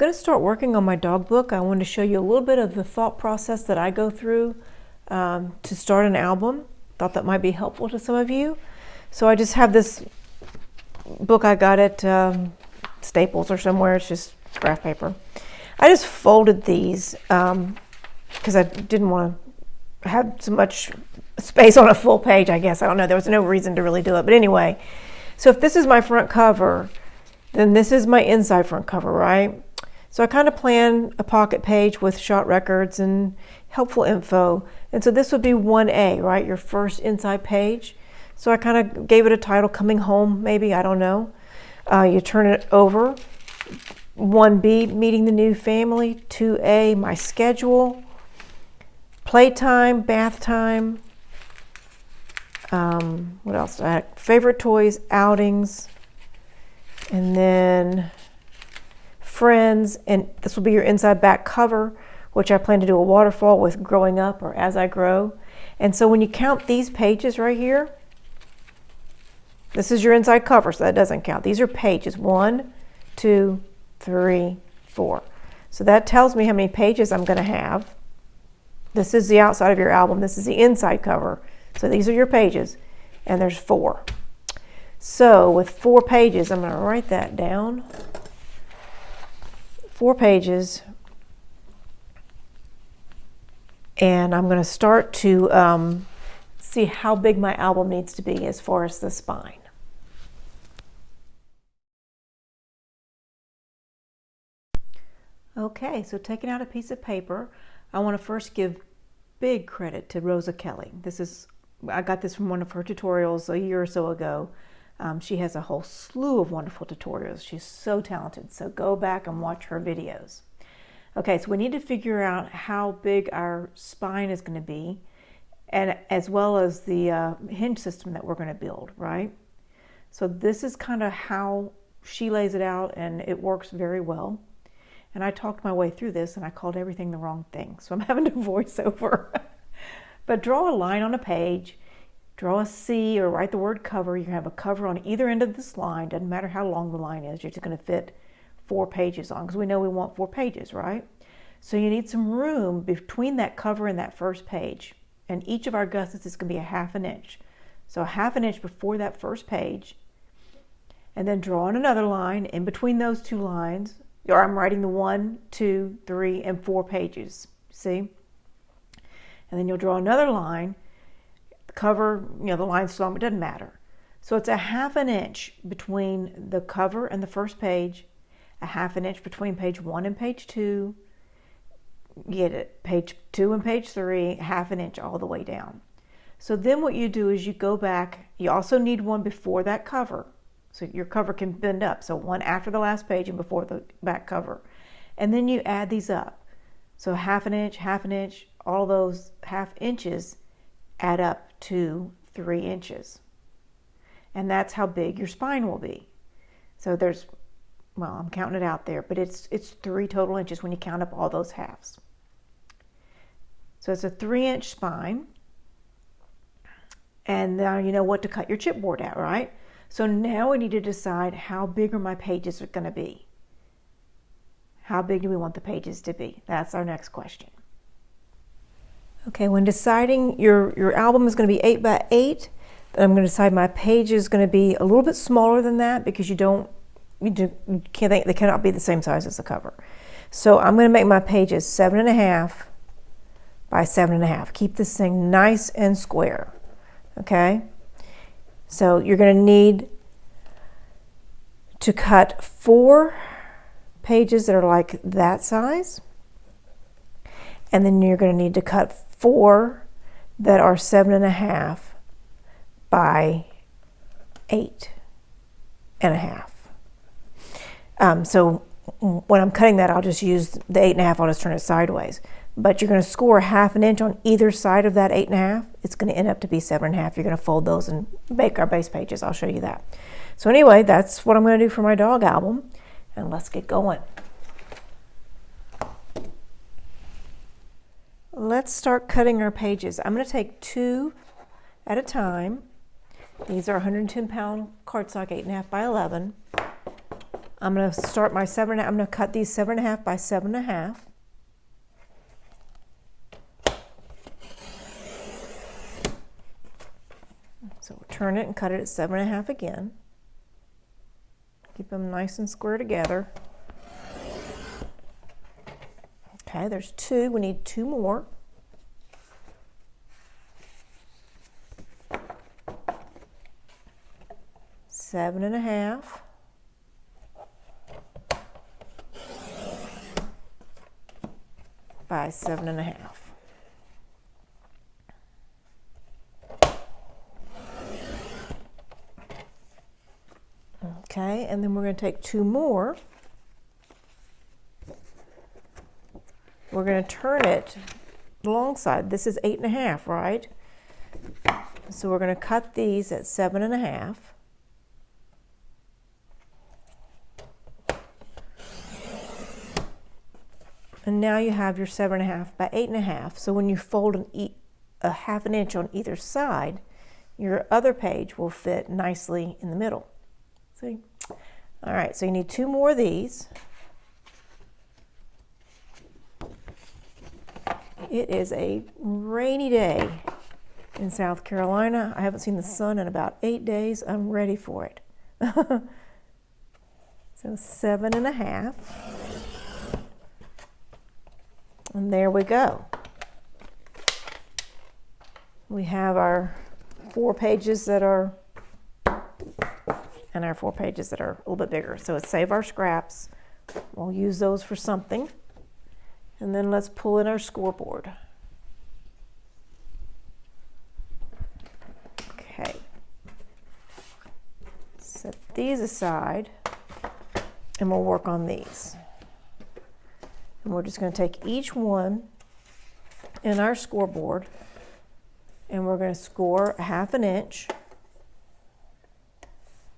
going to start working on my dog book. I wanted to show you a little bit of the thought process that I go through to start an album. Thought that might be helpful to some of you. So I just have this book I got at Staples or somewhere. It's just graph paper. I just folded these because I didn't want to have so much space on a full page, I guess. I don't know. There was no reason to really do it. But anyway, so if this is my front cover, then this is my inside front cover, right? So I kind of planned a pocket page with shot records and helpful info. And so this would be 1A, right? Your first inside page. So I kind of gave it a title, Coming Home, maybe, I don't know. You turn it over. 1B, Meeting the New Family. 2A, My Schedule. Playtime, bath time. What else? Favorite toys, outings. And then friends, and this will be your inside back cover, which I plan to do a waterfall with growing up or as I grow. And so when you count these pages right here, this is your inside cover, so that doesn't count. These are pages, 1, 2, 3, 4. So that tells me how many pages I'm going to have. This is the outside of your album. This is the inside cover. So these are your pages, and there's 4. So with 4 pages, I'm going to write that down. 4 pages. And I'm going to start to see how big my album needs to be as far as the spine. Okay, so taking out a piece of paper, I want to first give big credit to Rosa Kelly. I got this from one of her tutorials a year or so ago. She has a whole slew of wonderful tutorials. She's so talented, so go back and watch her videos. Okay, so we need to figure out how big our spine is going to be, and as well as the hinge system that we're going to build, right? So this is kind of how she lays it out, and it works very well. And I talked my way through this, and I called everything the wrong thing, so I'm having to voice over. But draw a line on a page, draw a C, or write the word cover. You can have a cover on either end of this line. Doesn't matter how long the line is. You're just going to fit 4 pages on, because we know we want 4 pages, right? So you need some room between that cover and that first page. And each of our gussets is going to be a 1/2 inch. So a 1/2 inch before that first page. And then draw on another line in between those 2 lines. Or I'm writing the 1, 2, 3, and 4 pages. See? And then you'll draw another line. The cover, the line's long, it doesn't matter. So it's a 1/2 inch between the cover and the first page, a 1/2 inch between page 1 and page 2. Get it? Page 2 and page 3, 1/2 inch all the way down. So then what you do is you go back. You also need one before that cover. So your cover can bend up. So one after the last page and before the back cover. And then you add these up. So 1/2 inch, 1/2 inch, all those 1/2 inches add up to 3 inches. And that's how big your spine will be. So there's, well, I'm counting it out there, but it's 3 total inches when you count up all those halves. So it's a 3-inch spine. And now you know what to cut your chipboard at, right? So now we need to decide how big are my pages going to be. How big do we want the pages to be? That's our next question. Okay, when deciding your album is going to be 8 by 8, then I'm going to decide my page is going to be a little bit smaller than that, because they cannot be the same size as the cover. So I'm going to make my pages 7.5 by 7.5. Keep this thing nice and square. Okay? So you're going to need to cut 4 pages that are like that size. And then you're going to need to cut 4 that are 7.5 by 8.5. So when I'm cutting that, I'll just use the 8.5. I'll just turn it sideways. But you're going to score 1/2 inch on either side of that 8.5. It's going to end up to be 7.5. You're going to fold those and make our base pages. I'll show you that. So anyway, that's what I'm going to do for my dog album. And let's get going. Let's start cutting our pages. I'm going to take 2 at a time. These are 110-pound cardstock, 8.5 by 11. I'm going to start my 7 I'm going to cut these 7.5 by 7.5. So we'll turn it and cut it at 7.5 again. Keep them nice and square together. Okay, there's 2. We need 2 more. Seven and a half. By 7.5. Okay, and then we're going to take 2 more. We're going to turn it alongside. This is 8.5, right? So we're going to cut these at 7.5. And now you have your 7.5 by 8.5. So when you fold a 1/2 inch on either side, your other page will fit nicely in the middle. See? All right, so you need 2 more of these. It is a rainy day in South Carolina. I haven't seen the sun in about 8 days. I'm ready for it. So 7.5. And there we go. We have our 4 pages that are, and our 4 pages that are a little bit bigger. So let's save our scraps. We'll use those for something. And then let's pull in our scoreboard. Okay. Set these aside and we'll work on these. And we're just going to take each one in our scoreboard and we're going to score a 1/2 inch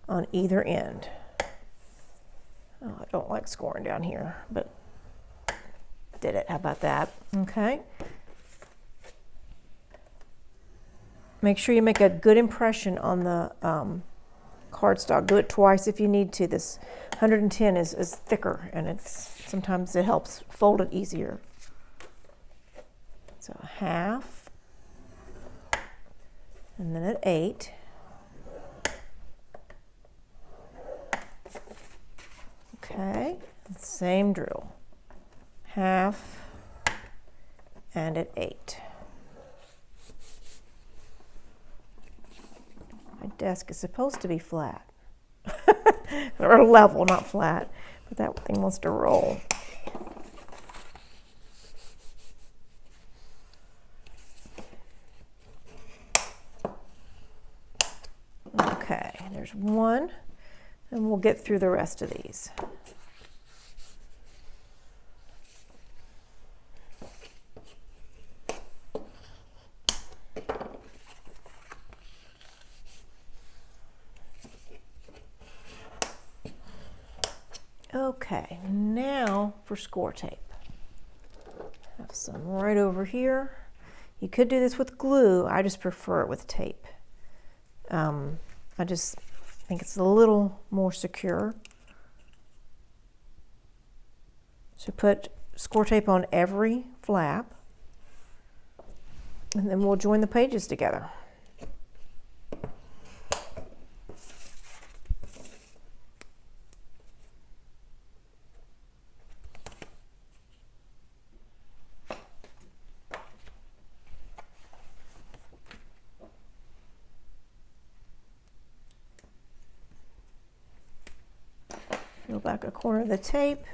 on either end. Oh, I don't like scoring down here, but did it. How about that? Okay. Make sure you make a good impression on the cardstock. Do it twice if you need to. This 110 is thicker and sometimes it helps fold it easier. So 1/2 and then at 8. Okay, same drill. 1/2 and at 8. My desk is supposed to be flat. Or level, not flat. But that thing wants to roll. Okay, there's 1. And we'll get through the rest of these. Okay, now for score tape. Have some right over here. You could do this with glue. I just prefer it with tape. I just think it's a little more secure. So put score tape on every flap, and then we'll join the pages together. Peel back a corner of the tape.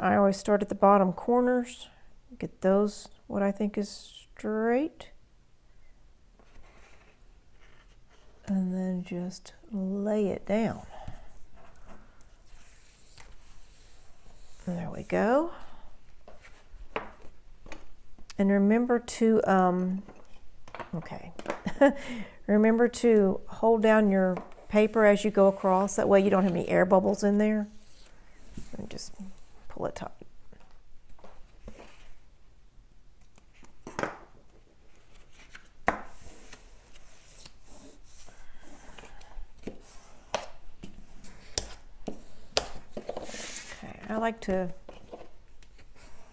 I always start at the bottom corners, get those what I think is straight, and then just lay it down. And there we go. And remember to, remember to hold down your paper as you go across. That way you don't have any air bubbles in there. And just pull it tight. I like to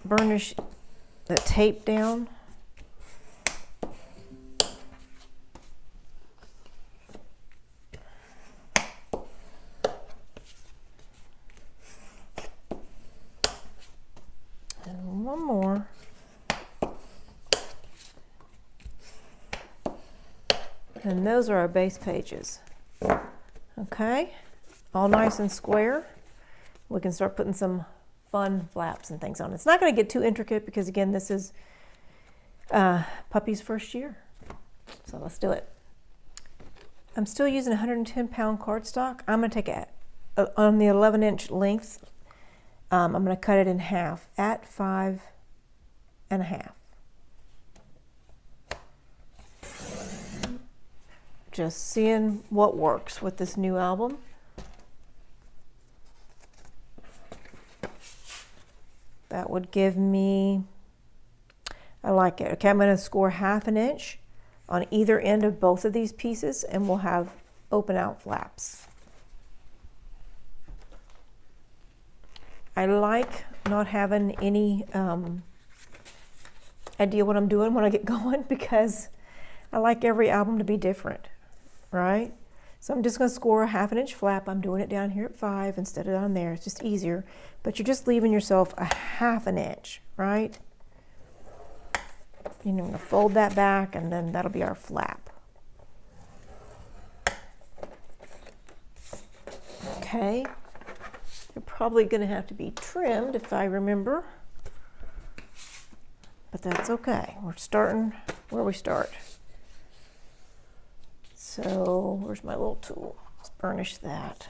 burnish the tape down. And one more. And those are our base pages. Okay, all nice and square. We can start putting some fun flaps and things on. It's not going to get too intricate because, again, this is Puppy's first year. So let's do it. I'm still using 110-pound cardstock. I'm going to take it on the 11-inch length. I'm going to cut it in half at 5 1/2. Just seeing what works with this new album. That would give me, I like it. Okay, I'm going to score 1/2 inch on either end of both of these pieces, and we'll have open out flaps. I like not having any idea what I'm doing when I get going, because I like every album to be different, right? So I'm just going to score a 1/2 inch flap. I'm doing it down here at 5 instead of down there. It's just easier, but you're just leaving yourself a 1/2 inch, right? You're going to fold that back, and then that'll be our flap. Okay. They're probably going to have to be trimmed if I remember, but that's okay. We're starting where we start. So where's my little tool? Let's burnish that.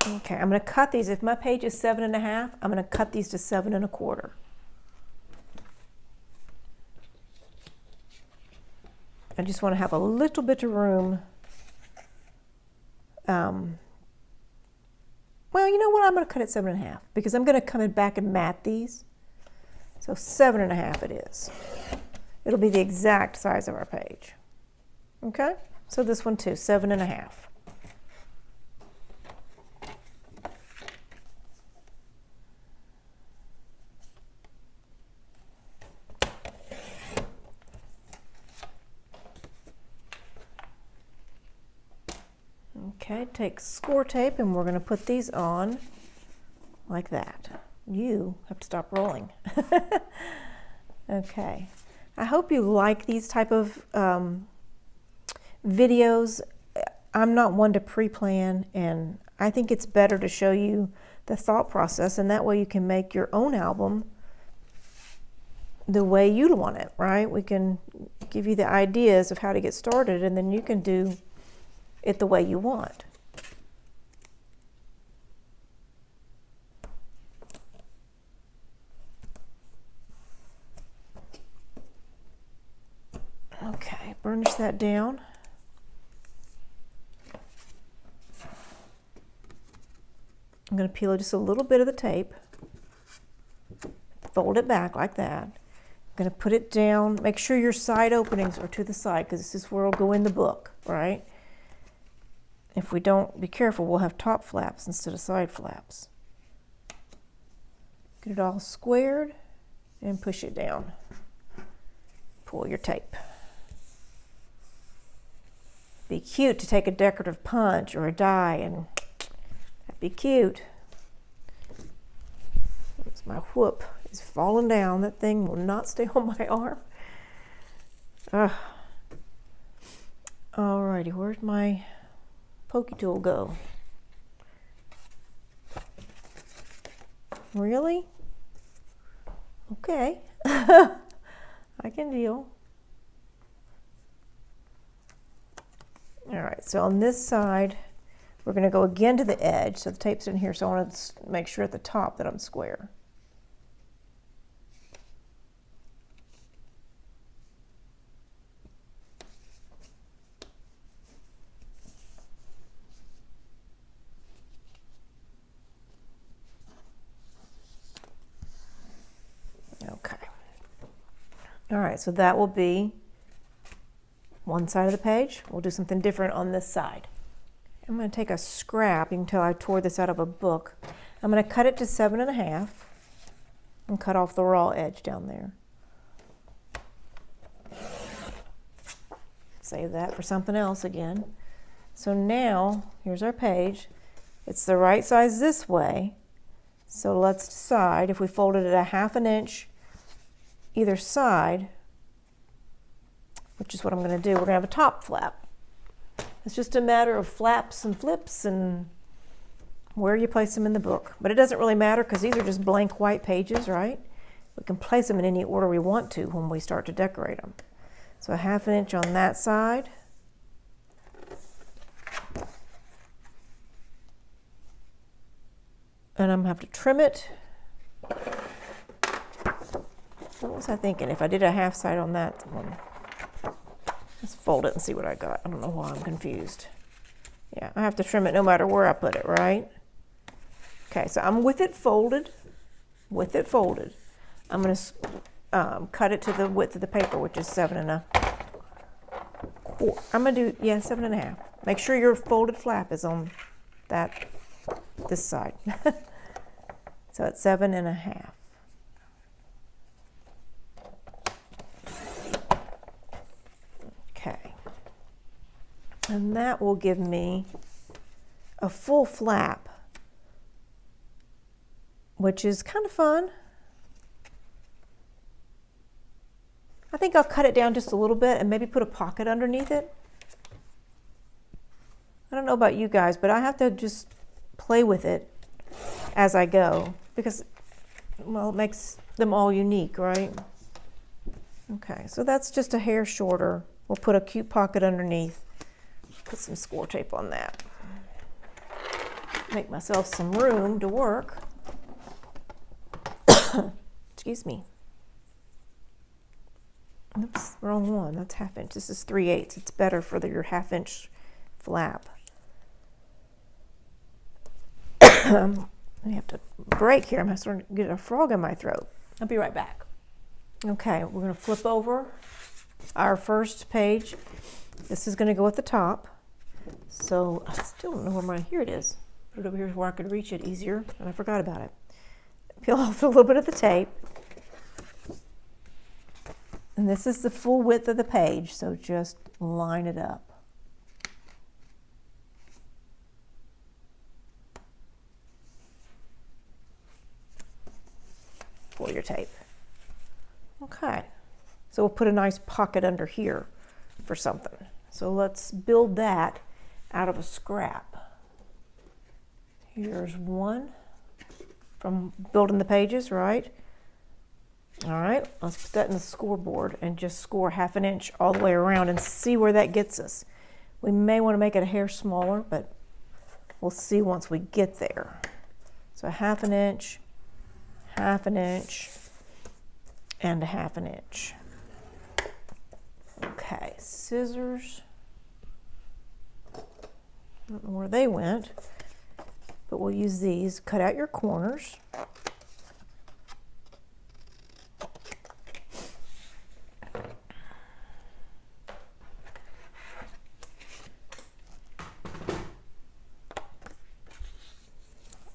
Okay, I'm going to cut these. If my page is 7 1/2, I'm going to cut these to 7 1/4. I just want to have a little bit of room. Well, you know what? I'm going to cut it 7 1/2 because I'm going to come back and mat these. So 7 1/2 it is. It'll be the exact size of our page. Okay? So this one too, 7 1/2. Okay, take score tape and we're going to put these on like that. You have to stop rolling. Okay, I hope you like these type of videos. I'm not one to pre-plan, and I think it's better to show you the thought process, and that way you can make your own album the way you want it, right? We can give you the ideas of how to get started, and then you can do it the way you want. Okay, burnish that down. I'm going to peel just a little bit of the tape, fold it back like that. I'm going to put it down. Make sure your side openings are to the side, because this is where it'll go in the book, right? If we don't be careful, we'll have top flaps instead of side flaps. Get it all squared and push it down. Pull your tape. Be cute to take a decorative punch or a die, and that'd be cute. My whoop is falling down. That thing will not stay on my arm. Ugh. Alrighty, where's my pokey tool go? Really? Okay. I can deal. Alright, so on this side, we're going to go again to the edge. So the tape's in here, so I want to make sure at the top that I'm square. All right, so that will be one side of the page. We'll do something different on this side. I'm going to take a scrap. You can tell I tore this out of a book. I'm going to cut it to 7.5 and cut off the raw edge down there. Save that for something else again. So now, here's our page. It's the right size this way. So let's decide if we folded it 1/2 inch either side, which is what I'm going to do. We're going to have a top flap. It's just a matter of flaps and flips and where you place them in the book. But it doesn't really matter because these are just blank white pages, right? We can place them in any order we want to when we start to decorate them. So 1/2 inch on that side. And I'm going to have to trim it. What was I thinking? If I did a half side on that one. Let's fold it and see what I got. I don't know why I'm confused. Yeah, I have to trim it no matter where I put it, right? Okay, so I'm with it folded. With it folded. I'm going to cut it to the width of the paper, which is 7.25. I'm going to do, 7.5. Make sure your folded flap is on this side. So it's 7.5. Okay. And that will give me a full flap, which is kind of fun. I think I'll cut it down just a little bit and maybe put a pocket underneath it. I don't know about you guys, but I have to just play with it as I go because, well, it makes them all unique, right? Okay, so that's just a hair shorter. We'll put a cute pocket underneath. Put some score tape on that. Make myself some room to work. Excuse me. Oops, wrong one. That's 1/2 inch. This is 3/8. It's better for your 1/2 inch flap. I have to break here. I'm starting to get a frog in my throat. I'll be right back. Okay, we're going to flip over our first page. This is going to go at the top. So I still don't know where here it is. Put it over here where I could reach it easier, and I forgot about it. Peel off a little bit of the tape. And this is the full width of the page, so just line it up. Pull your tape. Okay, so we'll put a nice pocket under here for something. So let's build that out of a scrap. Here's one from building the pages, right? All right, let's put that in the scoreboard and just score 1/2 inch all the way around and see where that gets us. We may want to make it a hair smaller, but we'll see once we get there. So 1/2 inch, 1/2 inch, and 1/2 inch. Okay, scissors. I don't know where they went, but we'll use these. Cut out your corners.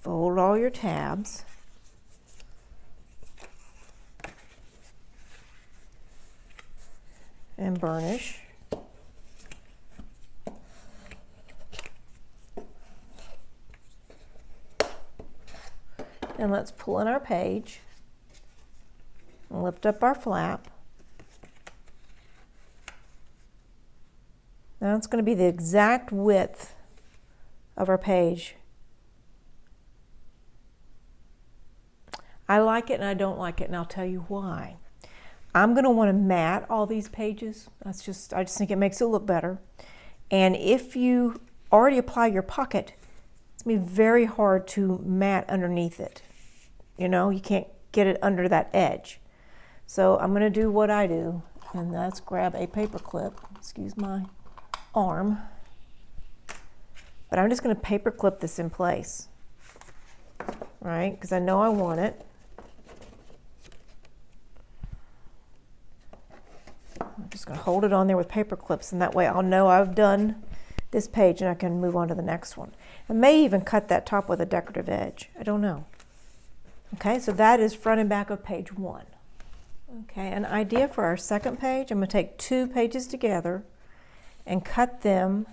Fold all your tabs. And burnish. And let's pull in our page and lift up our flap. Now it's going to be the exact width of our page. I like it and I don't like it, and I'll tell you why. I'm going to want to mat all these pages. I just think it makes it look better. And if you already apply your pocket, it's going to be very hard to mat underneath it. You know, you can't get it under that edge. So I'm going to do what I do, and that's grab a paper clip. Excuse my arm. But I'm just going to paper clip this in place, right? Because I know I want it. I'm just going to hold it on there with paper clips, and that way I'll know I've done this page and I can move on to the next one. I may even cut that top with a decorative edge. I don't know. Okay, so that is front and back of page 1. Okay, an idea for our second page, I'm going to take 2 pages together and cut them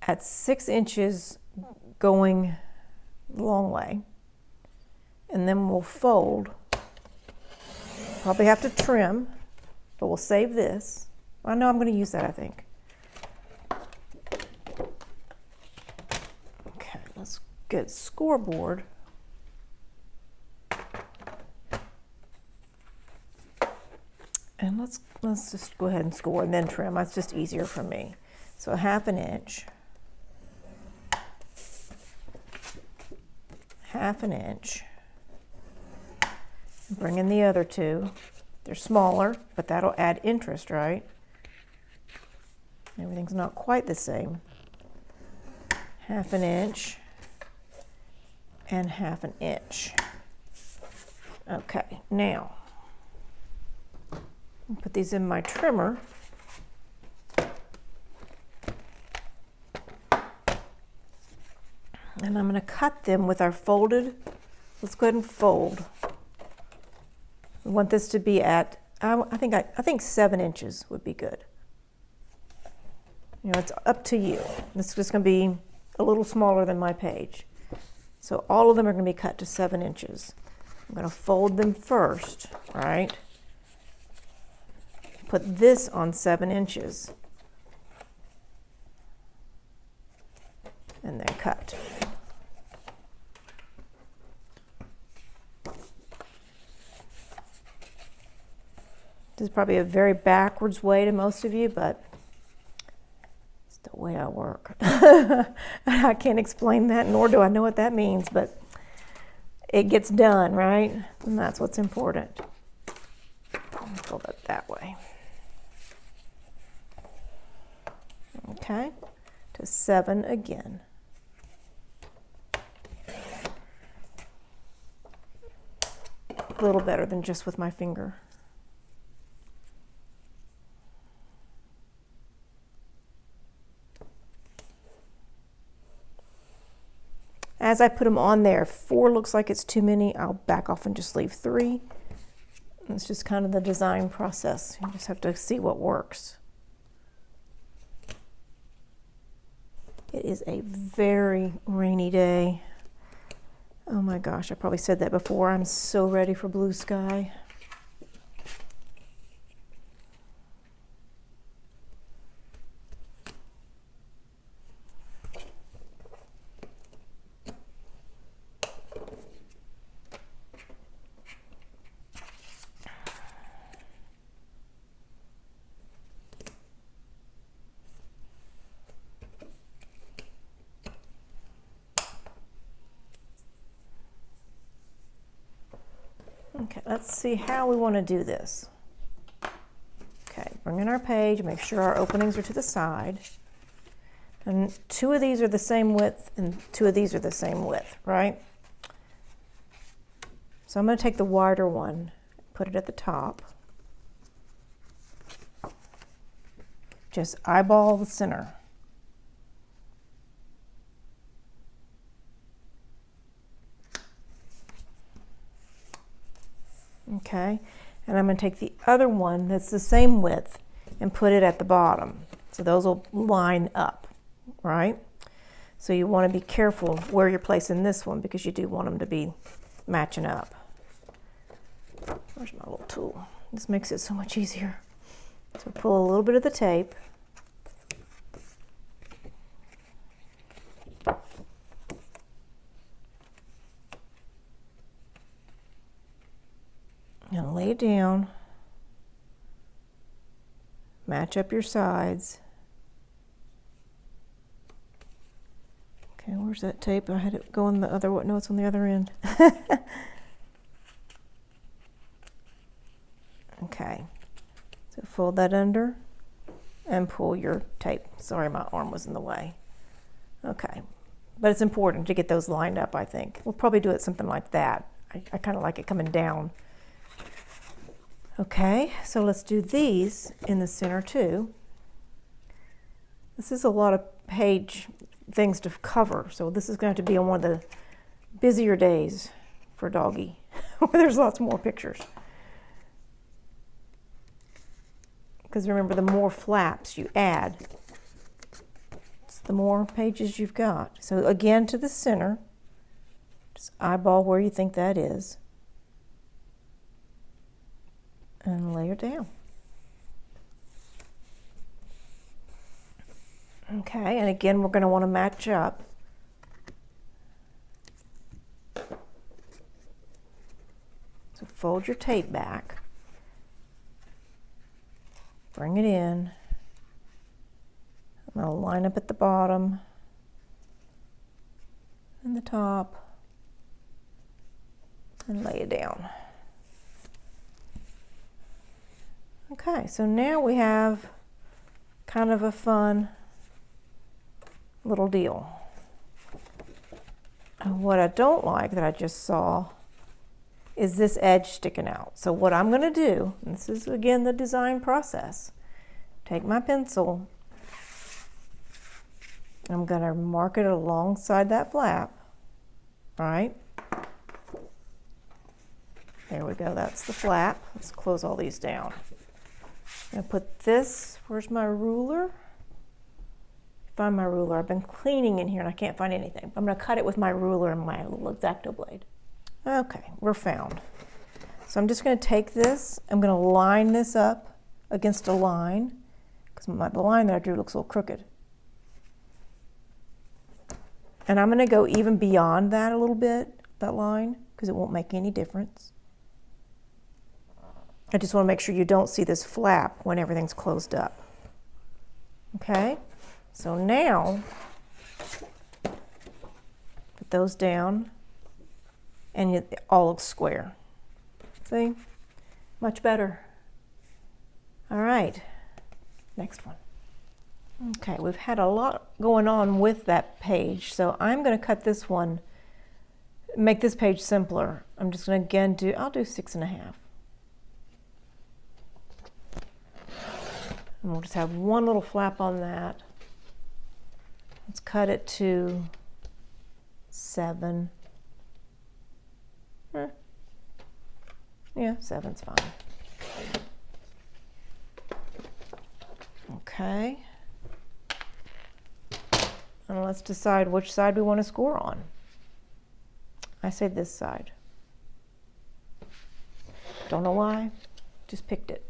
at 6 inches going the long way. And then we'll fold. Probably have to trim, but we'll save this. I know I'm going to use that, I think. Okay, let's get scoreboard. And let's just go ahead and score and then trim. That's just easier for me. So 1/2 inch, 1/2 inch. Bring in the other 2. They're smaller, but that'll add interest, right? Everything's not quite the same. 1/2 inch and 1/2 inch. Okay, now I'll put these in my trimmer. And I'm going to cut them with our folded. Let's go ahead and fold. We want this to be at, I think 7 inches would be good. You know, it's up to you. This is just going to be a little smaller than my page. So all of them are going to be cut to 7 inches. I'm going to fold them first, right? Put this on 7 inches. And then cut. This is probably a very backwards way to most of you, but it's the way I work. I can't explain that, nor do I know what that means, but it gets done, right? And that's what's important. Fold it that way. Okay, to 7 again. A little better than just with my finger. As I put them on there, 4 looks like it's too many. I'll back off and just leave 3. It's just kind of the design process. You just have to see what works. It is a very rainy day. Oh my gosh, I probably said that before. I'm so ready for blue sky. Okay, let's see how we want to do this. Okay, bring in our page, make sure our openings are to the side. And 2 of these are the same width and 2 of these are the same width, right? So I'm going to take the wider one, put it at the top. Just eyeball the center. Okay, and I'm going to take the other one that's the same width and put it at the bottom. So those will line up, right? So you want to be careful where you're placing this one because you do want them to be matching up. Where's my little tool? This makes it so much easier. So pull a little bit of the tape. And lay it down, match up your sides. Okay, where's that tape? I had it go on the other, no, it's on the other end. Okay, so fold that under and pull your tape. Sorry, my arm was in the way. Okay, but it's important to get those lined up, I think. We'll probably do it something like that. I kind of like it coming down. Okay, so let's do these in the center too. This is a lot of page things to cover, so this is going to have to be on one of the busier days for Doggie, where there's lots more pictures. Because remember, the more flaps you add, the more pages you've got. So again, to the center, just eyeball where you think that is, and lay it down. Okay, and again, we're going to want to match up. So fold your tape back, bring it in. I'm going to line up at the bottom and the top and lay it down. Okay, so now we have kind of a fun little deal. And what I don't like that I just saw is this edge sticking out. So what I'm going to do, and this is again the design process, take my pencil, I'm going to mark it alongside that flap, right? There we go, that's the flap. Let's close all these down. I'm going to put this, where's my ruler? Find my ruler. I've been cleaning in here and I can't find anything. I'm going to cut it with my ruler and my little X-Acto blade. Okay, we're found. So I'm just going to take this, I'm going to line this up against a line, because the line that I drew looks a little crooked. And I'm going to go even beyond that a little bit, that line, because it won't make any difference. I just want to make sure you don't see this flap when everything's closed up. Okay? So now, put those down, and it all looks square. See? Much better. All right, next one. Okay, we've had a lot going on with that page, so I'm going to cut this one, make this page simpler. I'm just going to again I'll do 6.5. And we'll just have one little flap on that. Let's cut it to 7. Yeah, 7's fine. Okay. And let's decide which side we want to score on. I say this side. Don't know why, just picked it.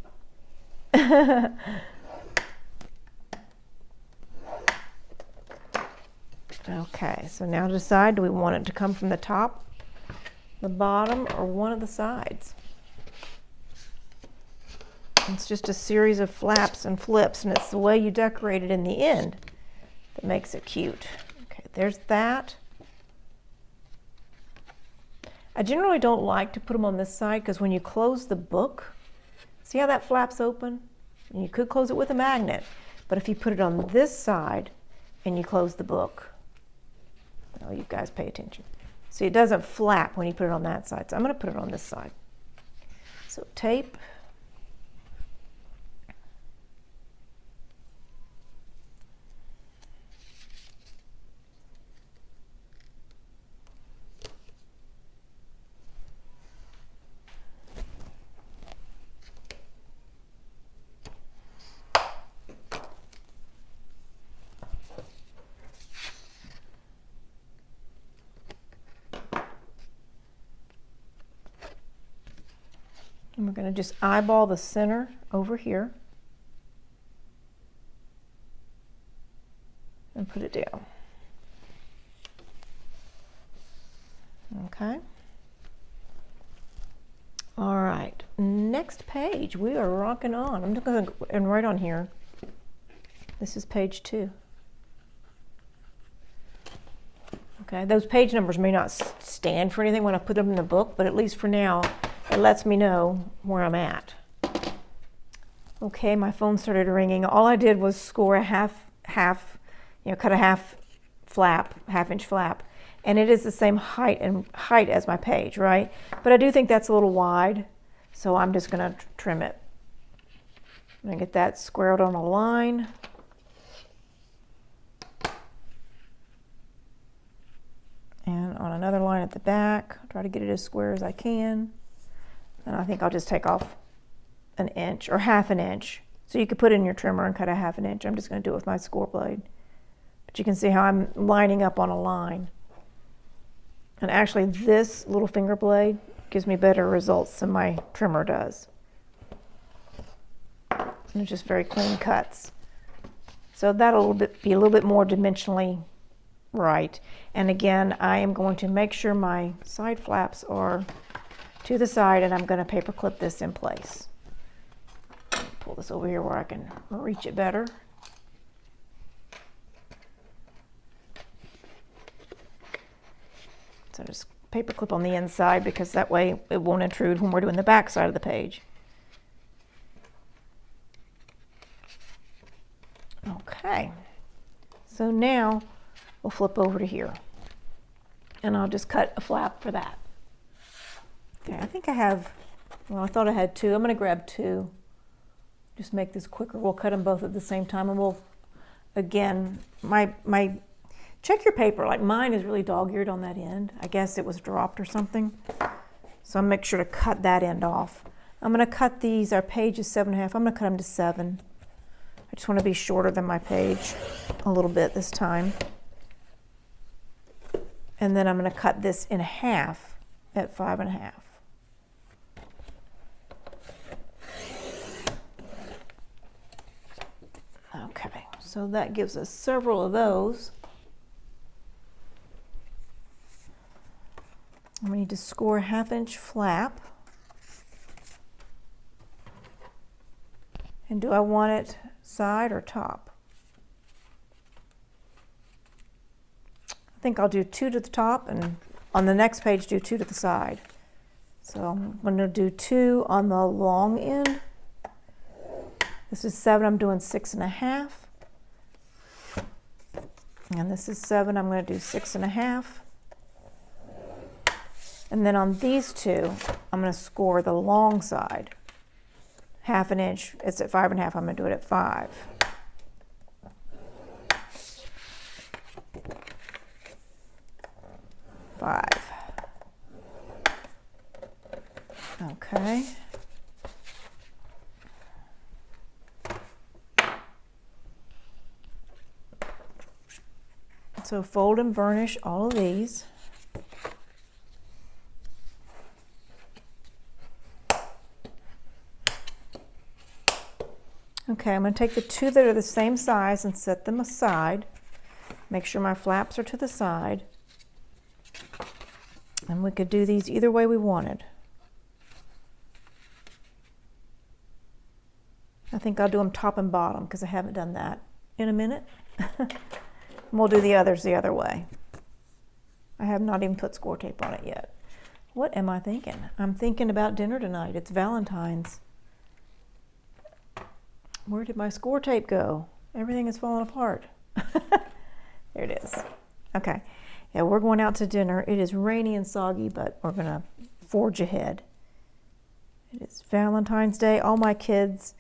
Okay, so now decide, do we want it to come from the top, the bottom, or one of the sides? It's just a series of flaps and flips, and it's the way you decorate it in the end that makes it cute. Okay, there's that. I generally don't like to put them on this side because when you close the book, see how that flap's open? And you could close it with a magnet, but if you put it on this side and you close the book, oh, you guys pay attention. See, it doesn't flap when you put it on that side, so I'm going to put it on this side. So tape. And we're going to just eyeball the center over here and put it down. Okay. All right, next page. We are rocking on. I'm just going to and right on here. This is page 2. Okay, those page numbers may not stand for anything when I put them in the book, but at least for now, it lets me know where I'm at. Okay, my phone started ringing. All I did was score a cut a half-inch flap, and it is the same height as my page, right? But I do think that's a little wide, So I'm just going to trim it. I'm going to get that squared on a line. And on another line at the back, try to get it as square as I can. And I think I'll just take off an inch or half an inch. So you could put it in your trimmer and cut a half an inch. I'm just going to do it with my score blade. But you can see how I'm lining up on a line. And actually this little finger blade gives me better results than my trimmer does. And it's just very clean cuts. So that'll be a little bit more dimensionally right. And again, I am going to make sure my side flaps are to the side, and I'm going to paper clip this in place. Pull this over here where I can reach it better. So just paper clip on the inside, because that way it won't intrude when we're doing the back side of the page. Okay, so now we'll flip over to here, and I'll just cut a flap for that. Okay, I think I have, well, I thought I had two. I'm going to grab two. Just make this quicker. We'll cut them both at the same time, and we'll, again, check your paper. Like mine is really dog-eared on that end. I guess it was dropped or something. So I'll make sure to cut that end off. I'm going to cut these, our page is 7.5. I'm going to cut them to 7. I just want to be shorter than my page a little bit this time. And then I'm going to cut this in half at 5.5. Okay, so that gives us several of those. We need to score a 1/2 inch flap. And do I want it side or top? I think I'll do 2 to the top, and on the next page do 2 to the side. So I'm going to do 2 on the long end. This is 7, I'm doing 6.5. And this is 7, I'm going to do 6.5. And then on these two, I'm going to score the long side. 1/2 inch, it's at 5.5, I'm going to do it at 5. Okay. So fold and burnish all of these. Okay, I'm going to take the 2 that are the same size and set them aside. Make sure my flaps are to the side. And we could do these either way we wanted. I think I'll do them top and bottom because I haven't done that in a minute. We'll do the others the other way. I have not even put score tape on it yet. What am I thinking? I'm thinking about dinner tonight. It's Valentine's. Where did my score tape go? Everything is falling apart. There it is. Okay. Yeah, we're going out to dinner. It is rainy and soggy, but we're going to forge ahead. It is Valentine's Day. All my kids,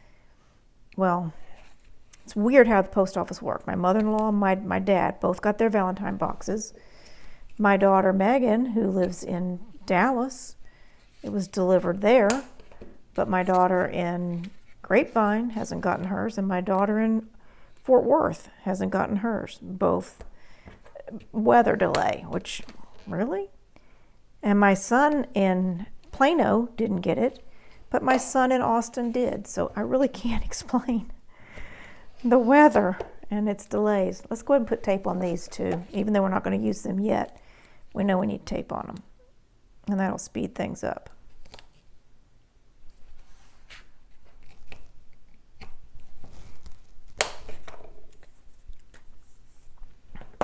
well, it's weird how the post office works. My mother-in-law and my dad both got their Valentine boxes. My daughter Megan, who lives in Dallas, it was delivered there, but my daughter in Grapevine hasn't gotten hers, and my daughter in Fort Worth hasn't gotten hers. Both weather delay, which, really? And my son in Plano didn't get it, but my son in Austin did, so I really can't explain the weather and its delays. Let's go ahead and put tape on these too, even though we're not going to use them yet. We know we need tape on them, and that'll speed things up.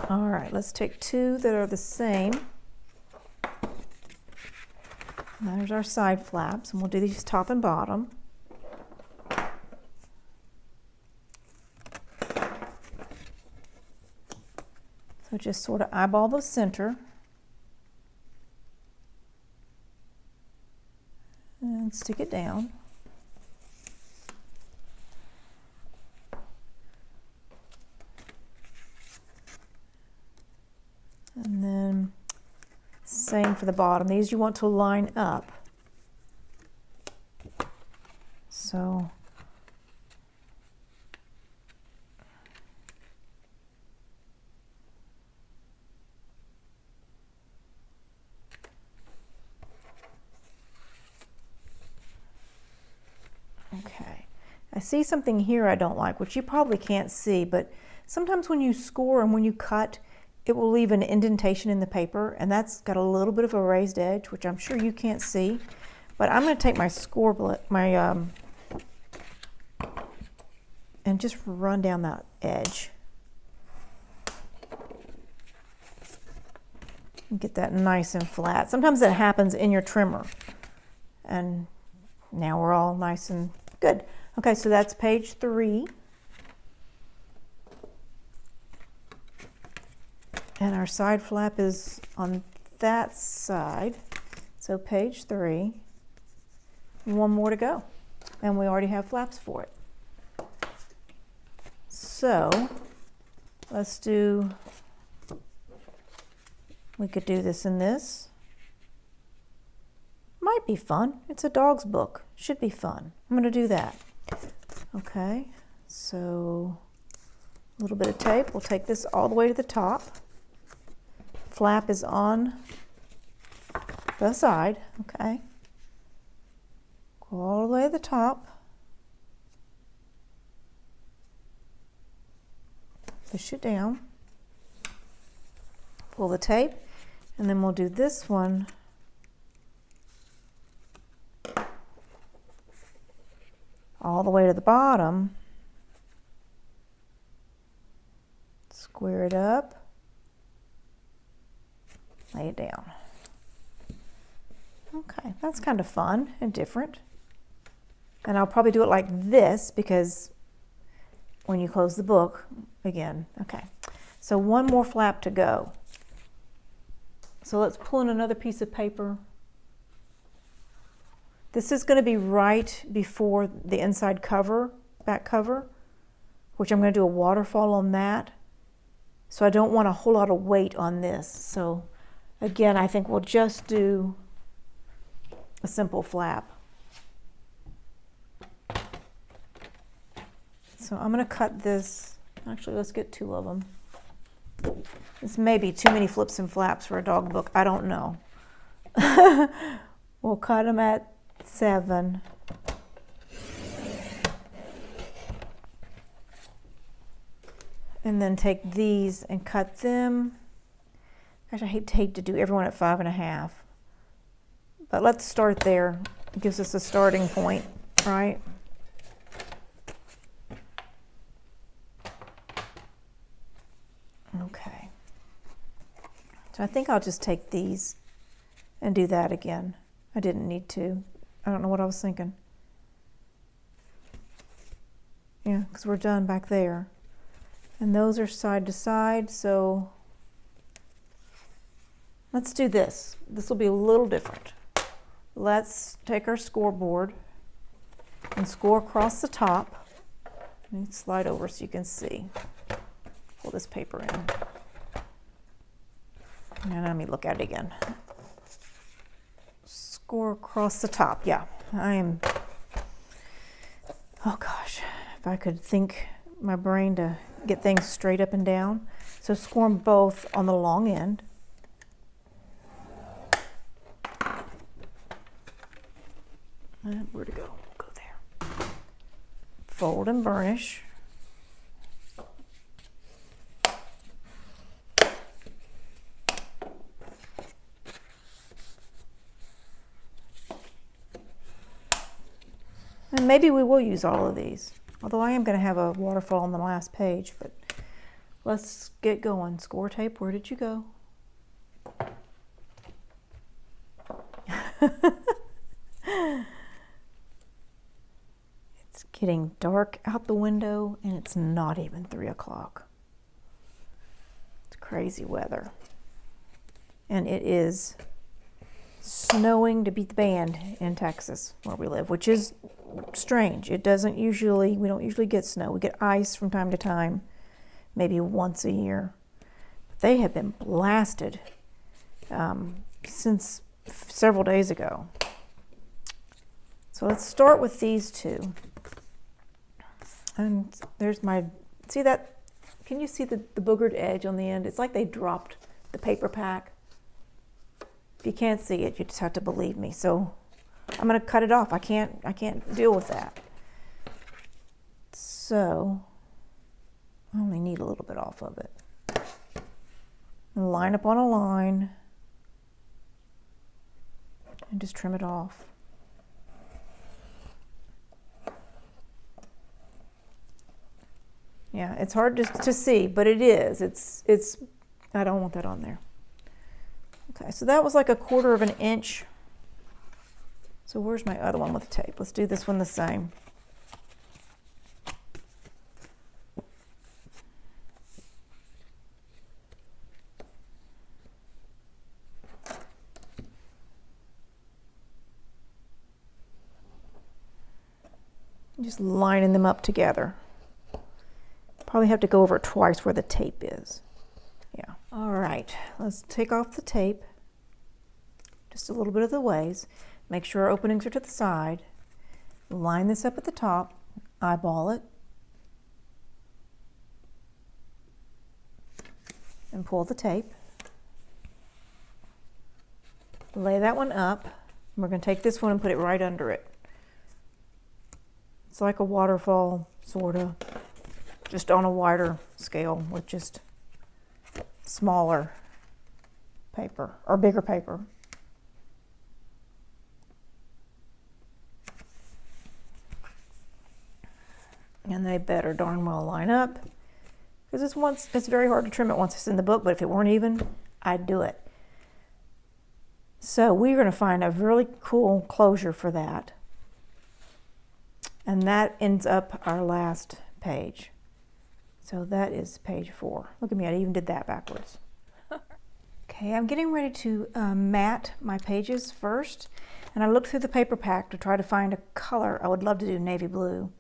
All right, let's take 2 that are the same. And there's our side flaps, and we'll do these top and bottom. So just sort of eyeball the center. And and stick it down. And then same for the bottom. These you want to line up. So okay. I see something here I don't like, which you probably can't see, but sometimes when you score and when you cut, it will leave an indentation in the paper, and that's got a little bit of a raised edge, which I'm sure you can't see. But I'm going to take my and just run down that edge. And get that nice and flat. Sometimes that happens in your trimmer. And now we're all nice and good. Okay, so that's page 3. And our side flap is on that side. So page 3. One more to go. And we already have flaps for it. So let's do, we could do this and this. Might be fun. It's a dog's book. Should be fun. I'm going to do that. Okay, so a little bit of tape. We'll take this all the way to the top. Flap is on the side. Okay. Go all the way to the top. Push it down. Pull the tape, and then we'll do this one all the way to the bottom. Square it up. Lay it down. Okay, that's kind of fun and different. And I'll probably do it like this because when you close the book, again, okay. So one more flap to go. So let's pull in another piece of paper. This is going to be right before the inside cover, back cover, which I'm going to do a waterfall on that. So I don't want a whole lot of weight on this. So again, I think we'll just do a simple flap. So I'm going to cut this. Actually, let's get 2 of them. This may be too many flips and flaps for a dog book. I don't know. We'll cut them at 7. And then take these and cut them. Gosh, I hate to do everyone at 5.5. But let's start there. It gives us a starting point, right? Okay. So I think I'll just take these and do that again. I didn't need to. I don't know what I was thinking. Yeah, because we're done back there. And those are side to side, so let's do this. This will be a little different. Let's take our scoreboard and score across the top. Let me slide over so you can see. Pull this paper in. And let me look at it again. Score across the top. Yeah, I am. Oh gosh, if I could think my brain to get things straight up and down. So score them both on the long end. And where to go? Go there. Fold and burnish. And maybe we will use all of these. Although I am going to have a waterfall on the last page, but let's get going. Score tape, where did you go? It's getting dark out the window and it's not even 3 o'clock. It's crazy weather. And it is snowing to beat the band in Texas where we live, which is strange. We don't usually get snow. We get ice from time to time, maybe once a year. But they have been blasted since several days ago. So let's start with these two. And there's see that? Can you see the boogered edge on the end? It's like they dropped the paper pack. If you can't see it, you just have to believe me. So I'm going to cut it off. I can't deal with that. So I only need a little bit off of it. And line up on a line and just trim it off. Yeah, it's hard to see, but it is. It's. I don't want that on there. Okay, so that was like 1/4 of an inch. So where's my other one with tape? Let's do this one the same. Just lining them up together. Probably have to go over it twice where the tape is. Yeah. All right, let's take off the tape just a little bit of the ways. Make sure our openings are to the side. Line this up at the top, eyeball it, and pull the tape. Lay that one up. We're going to take this one and put it right under it. It's like a waterfall, sort of, just on a wider scale with just smaller paper or bigger paper. And they better darn well line up, because it's very hard to trim it once it's in the book, but if it weren't even, I'd do it. So we're going to find a really cool closure for that. And that ends up our last page. So that is page 4. Look at me, I even did that backwards. Okay, I'm getting ready to mat my pages first. And I looked through the paper pack to try to find a color. I would love to do navy blue.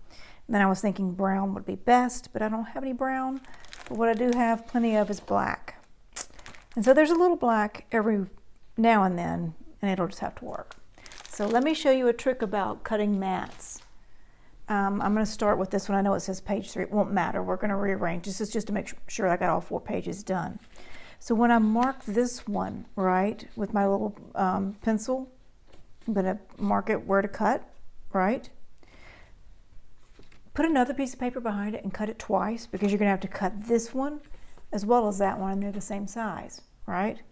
And then I was thinking brown would be best, but I don't have any brown. But what I do have plenty of is black. And so there's a little black every now and then, and it'll just have to work. So let me show you a trick about cutting mats. I'm going to start with this one. I know it says page 3. It won't matter. We're going to rearrange. This is just to make sure I got all 4 pages done. So when I mark this one, right, with my little pencil, I'm going to mark it where to cut, right? Put another piece of paper behind it and cut it twice, because you're going to have to cut this one as well as that one, and they're the same size, right?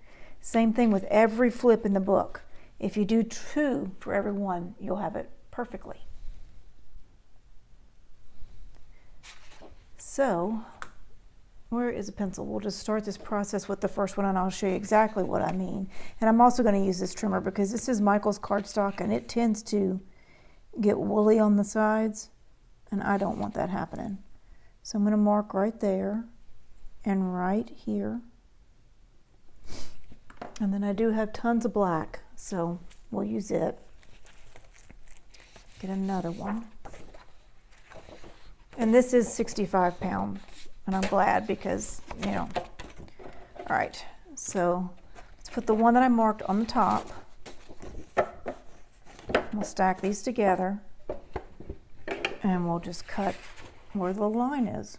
Same thing with every flip in the book. If you do 2 for every one, you'll have it perfectly. So, where is a pencil? We'll just start this process with the first one, and I'll show you exactly what I mean. And I'm also going to use this trimmer because this is Michael's cardstock, and it tends to get woolly on the sides, and I don't want that happening. So I'm going to mark right there and right here. And then I do have tons of black, so we'll use it. Get another one. And this is 65 pound, and I'm glad because, you know. All right, so let's put the one that I marked on the top. We'll stack these together, and we'll just cut where the line is.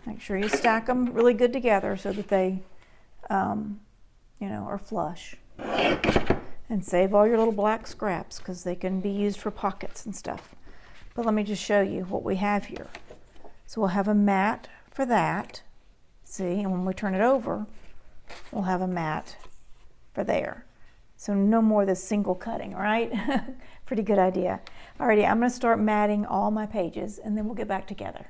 Make sure you stack them really good together so that they, you know, are flush. And save all your little black scraps because they can be used for pockets and stuff. But let me just show you what we have here. So we'll have a mat for that. See, and when we turn it over, we'll have a mat for there. So no more of this single cutting, all right? Pretty good idea. Alrighty, I'm going to start matting all my pages, and then we'll get back together.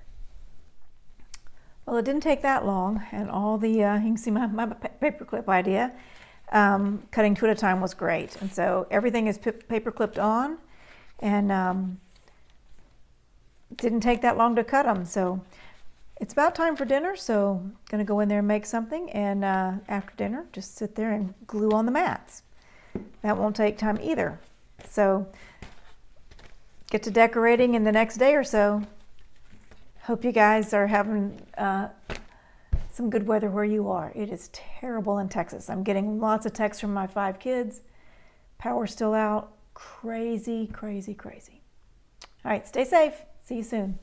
Well, it didn't take that long, and all the, you can see my paper clip idea. Cutting 2 at a time was great, and so everything is paper clipped on, and didn't take that long to cut them. So it's about time for dinner, so I'm gonna go in there and make something, and after dinner, just sit there and glue on the mats. That won't take time either. So get to decorating in the next day or so. Hope you guys are having some good weather where you are. It is terrible in Texas. I'm getting lots of texts from my 5 kids. Power's still out. Crazy, crazy, crazy. All right, stay safe. See you soon.